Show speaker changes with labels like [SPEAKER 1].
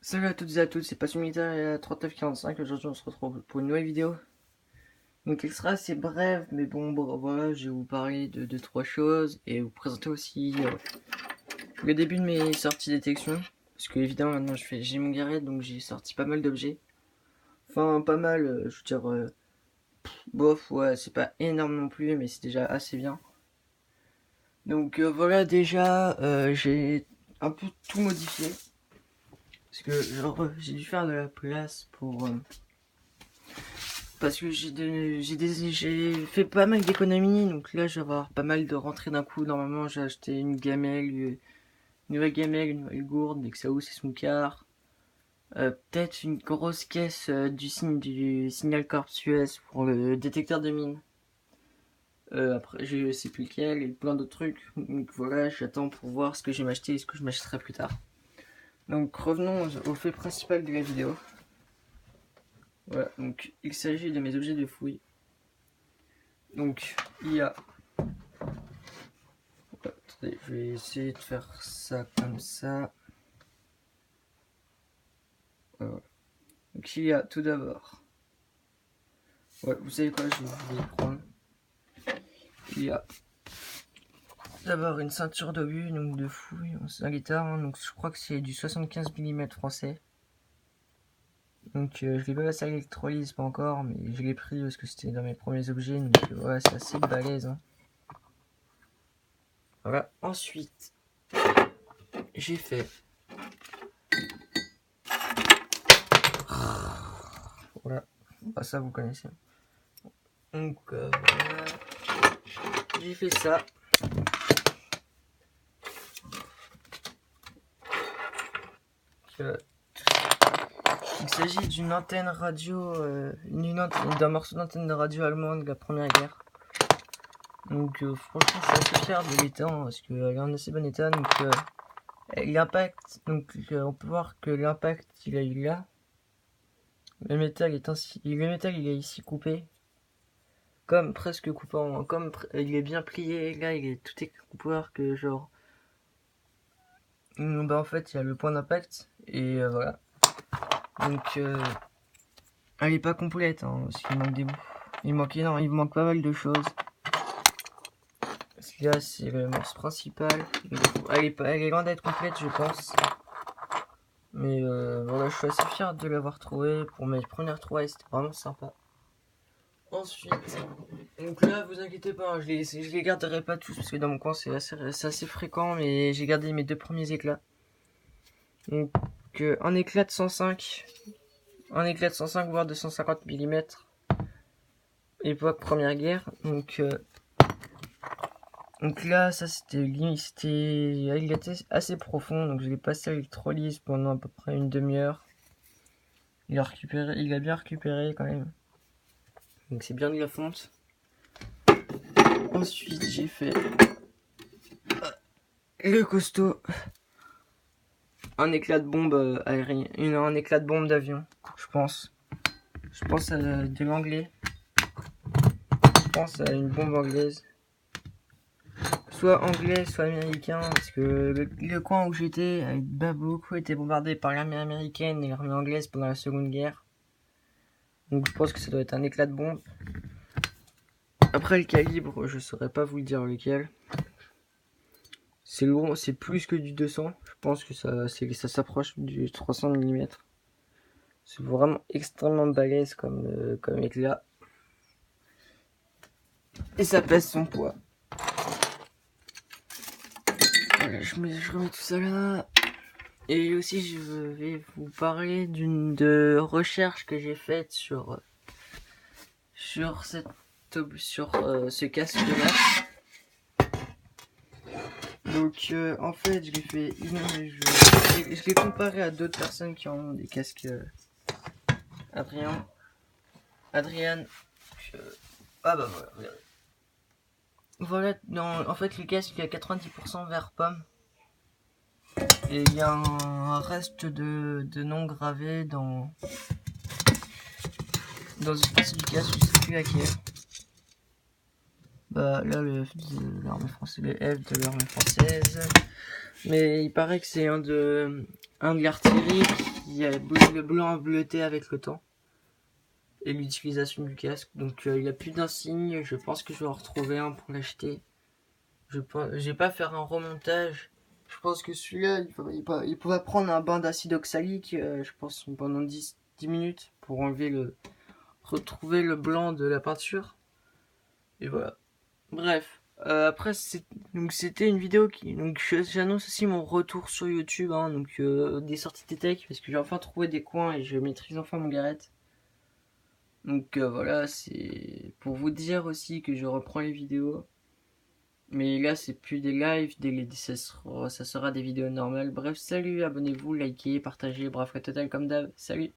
[SPEAKER 1] Salut à toutes et à tous, c'est Passion Militaire et à 3945. Aujourd'hui on se retrouve pour une nouvelle vidéo. Donc elle sera assez brève, mais bon voilà, je vais vous parler de 2-3 choses et vous présenter aussi le début de mes sorties détection. Parce que évidemment maintenant j'ai mon Garrett, donc j'ai sorti pas mal d'objets. Enfin pas mal, je veux dire, bof, ouais, c'est pas énorme non plus, mais c'est déjà assez bien. Donc voilà, déjà j'ai un peu tout modifié. Parce que genre j'ai dû faire de la place pour... parce que j'ai fait pas mal d'économies, donc là je vais avoir pas mal de rentrées d'un coup. Normalement j'ai acheté une gamelle, une nouvelle gamelle, une nouvelle gourde, Nexaos et son quart. Peut-être une grosse caisse du Signal Corp US pour le détecteur de mines. Après je sais plus lequel et plein d'autres trucs. Donc voilà, j'attends pour voir ce que je vais m'acheter et ce que je m'achèterai plus tard. Donc revenons au fait principal de la vidéo. Voilà, donc il s'agit de mes objets de fouille. Donc il y a... Attendez, je vais essayer de faire ça comme ça. Voilà. Donc il y a tout d'abord... Ouais, vous savez quoi, je vais les prendre. Il y a d'abord une ceinture d'obus, donc de fouille, c'est un guitare, hein, donc je crois que c'est du 75 mm français. Donc je l'ai pas passé à l'électrolyse, pas encore, mais je l'ai pris parce que c'était dans mes premiers objets, donc voilà, c'est assez balèze. Hein. Voilà, ensuite, j'ai fait... Voilà, ah, ça vous connaissez. Donc voilà, j'ai fait ça. Il s'agit d'une antenne radio, d'un morceau d'antenne de radio allemande de la Première Guerre. Donc franchement je suis assez fier de l'état parce qu'elle est en assez bon état. Donc l'impact, donc on peut voir que l'impact il a eu là. Le métal il est ici coupé, comme presque coupé comme il est bien plié. Là il est tout est coupé, voir que genre, bah en fait il y a le point d'impact et voilà. Donc elle est pas complète, hein, parce qu'il manque des bouts. Il manque pas mal de choses. Parce que là, c'est le morceau principal. Elle est loin d'être complète, je pense. Mais voilà, je suis assez fier de l'avoir trouvé. Pour mes premières trouvailles, c'était vraiment sympa. Ensuite, donc là, vous inquiétez pas, hein, je les garderai pas tous, parce que dans mon coin, c'est assez fréquent. Mais j'ai gardé mes deux premiers éclats. Donc, un éclat de 105. Un éclat de 105, voire de 150 mm. Époque Première Guerre. Donc là, ça il était assez profond, donc je l'ai passé à l'électrolyse pendant à peu près une demi-heure. Il a bien récupéré quand même. Donc c'est bien de la fonte. Ensuite, j'ai fait le costaud, un éclat de bombe aérien, un éclat de bombe d'avion, je pense. Je pense à de l'anglais. Je pense à une bombe anglaise. Soit anglais, soit américain, parce que le coin où j'étais a beaucoup été bombardé par l'armée américaine et l'armée anglaise pendant la Seconde Guerre. Donc je pense que ça doit être un éclat de bombe. Après le calibre, je saurais pas vous le dire lequel. C'est lourd, c'est plus que du 200. Je pense que ça s'approche du 300 mm. C'est vraiment extrêmement balèze comme éclat. Et ça pèse son poids. Voilà, je remets tout ça là. Et aussi, je vais vous parler de recherche que j'ai faite sur ce casque-là. Donc, en fait, je l'ai comparé à d'autres personnes qui ont des casques Adrien. Ah bah voilà, regardez. Voilà, en fait, le casque il est à 90% vert pomme. Et il y a un reste de noms gravés dans une partie du casque, je sais plus laquelle. Bah là, le F de l'armée française, le F de l'armée française. Mais il paraît que c'est un de un de l'artillerie qui a le blanc bleuté avec le temps et l'utilisation du casque. Donc il n'y a plus d'insigne. Je pense que je vais en retrouver un pour l'acheter. Je vais pas faire un remontage. Je pense que celui-là, il pourrait prendre un bain d'acide oxalique, je pense, pendant 10 minutes pour retrouver le blanc de la peinture. Et voilà. Bref. Après, c'était une vidéo donc j'annonce aussi mon retour sur YouTube, hein, donc des sorties de tech, parce que j'ai enfin trouvé des coins et je maîtrise enfin mon Garrett. Donc voilà, c'est pour vous dire aussi que je reprends les vidéos. Mais là, c'est plus des lives, ça sera des vidéos normales. Bref, salut, abonnez-vous, likez, partagez, bref, la totale comme d'hab. Salut!